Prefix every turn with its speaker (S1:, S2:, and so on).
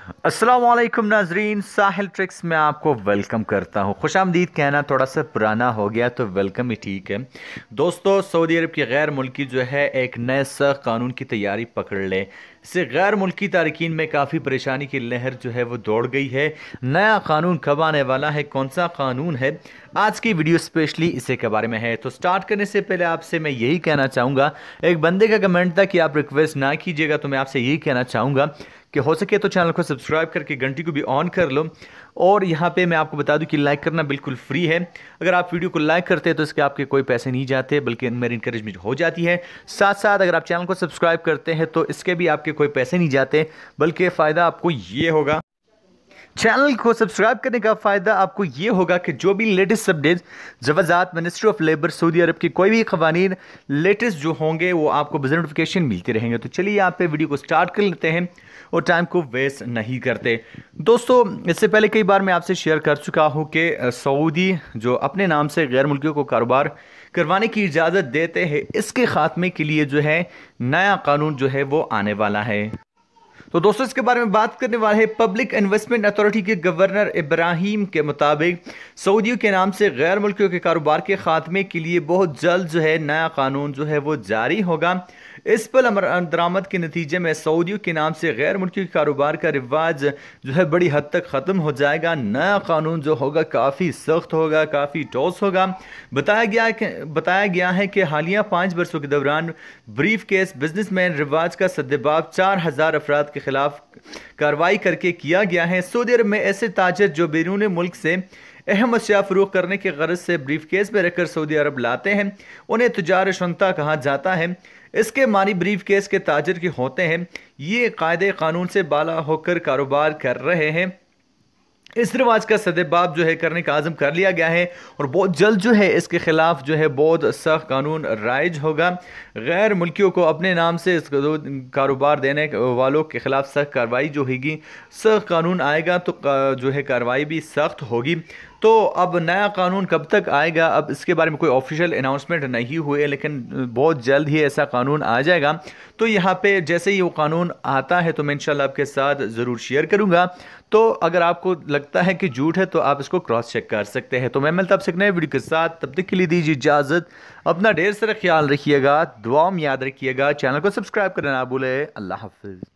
S1: अस्सलाम वालेकुम नाजरीन, साहिल ट्रिक्स में आपको वेलकम करता हूँ। खुशामदीद कहना थोड़ा सा पुराना हो गया तो वेलकम ही ठीक है। दोस्तों, सऊदी अरब की गैर मुल्की जो है एक नए सख्त कानून की तैयारी पकड़ ले। इससे गैर मुल्की तारकीन में काफ़ी परेशानी की लहर जो है वो दौड़ गई है। नया कानून कब आने वाला है, कौन सा कानून है, आज की वीडियो स्पेशली इसी के बारे में है। तो स्टार्ट करने से पहले आपसे मैं यही कहना चाहूँगा, एक बंदे का कमेंट था कि आप रिक्वेस्ट ना कीजिएगा, तो मैं आपसे यही कहना चाहूँगा कि हो सके तो चैनल को सब्सक्राइब करके घंटी को भी ऑन कर लो। और यहाँ पे मैं आपको बता दूं कि लाइक करना बिल्कुल फ्री है। अगर आप वीडियो को लाइक करते हैं तो इसके आपके कोई पैसे नहीं जाते, बल्कि मेरी इंकरेजमेंट हो जाती है। साथ साथ अगर आप चैनल को सब्सक्राइब करते हैं तो इसके भी आपके कोई पैसे नहीं जाते, बल्कि फ़ायदा आपको ये होगा, चैनल को सब्सक्राइब करने का फ़ायदा आपको ये होगा कि जो भी लेटेस्ट अपडेट्स जवाजात ministry of labour Saudi Arab की कोई भी कवानीन लेटेस्ट जो होंगे वो आपको नोटिफिकेशन मिलते रहेंगे। तो चलिए यहाँ पे वीडियो को स्टार्ट कर लेते हैं और टाइम को वेस्ट नहीं करते। दोस्तों, इससे पहले कई बार मैं आपसे शेयर कर चुका हूँ कि सऊदी जो अपने नाम से गैर मुल्कियों को कारोबार करवाने की इजाज़त देते हैं, इसके खात्मे के लिए जो है नया कानून जो है वो आने वाला है। तो दोस्तों, इसके बारे में बात करने वाले हैं। पब्लिक इन्वेस्टमेंट अथॉरिटी के गवर्नर इब्राहिम के मुताबिक सऊदियों के नाम से गैर मुल्कियों के कारोबार के खात्मे के लिए बहुत जल्द जो है नया कानून जो है वो जारी होगा। इस पर दरामद के नतीजे में सऊदियों के नाम से गैर मुल्की कारोबार का रिवाज जो है बड़ी हद तक ख़त्म हो जाएगा। नया कानून जो होगा काफ़ी सख्त होगा, काफ़ी ठोस होगा। बताया गया है कि हालिया 5 वर्षों के दौरान ब्रीफ केस बिजनेसमैन रिवाज का सद्देबाब 4,000 अफराद के खिलाफ कार्रवाई करके किया गया है। सऊदी अरब में ऐसे ताजर जो बैरून मुल्क से अहम अशिया फरोख करने के गरज से ब्रीफ केस में रखकर सऊदी अरब लाते हैं, उन्हें तुजार शुनता कहा जाता है। इसके मानी ब्रीफ केस के ताजर के होते हैं। ये कायदे कानून से बाला होकर कारोबार कर रहे हैं। इस रिवाज का सद्देबाब जो है करने का आज़म कर लिया गया है और बहुत जल्द जो है इसके खिलाफ जो है बहुत सख्त कानून राइज होगा। गैर मुल्कियों को अपने नाम से इस कारोबार देने वालों के खिलाफ सख्त कार्रवाई जो होगी, सख्त कानून आएगा तो जो है कार्रवाई भी सख्त होगी। तो अब नया कानून कब तक आएगा, अब इसके बारे में कोई ऑफिशियल अनाउंसमेंट नहीं हुए, लेकिन बहुत जल्द ही ऐसा कानून आ जाएगा। तो यहाँ पे जैसे ही वो कानून आता है तो मैं इंशाल्लाह आपके साथ ज़रूर शेयर करूँगा। तो अगर आपको लगता है कि झूठ है तो आप इसको क्रॉस चेक कर सकते हैं। तो मैं मिलता हूं आपसे एक नए वीडियो के साथ, तब तक के लिए दीजिए इजाज़त। अपना ढेर सारा ख्याल रखिएगा, दुआ में याद रखिएगा, चैनल को सब्सक्राइब करना ना भूलें। अल्लाह हाफिज़।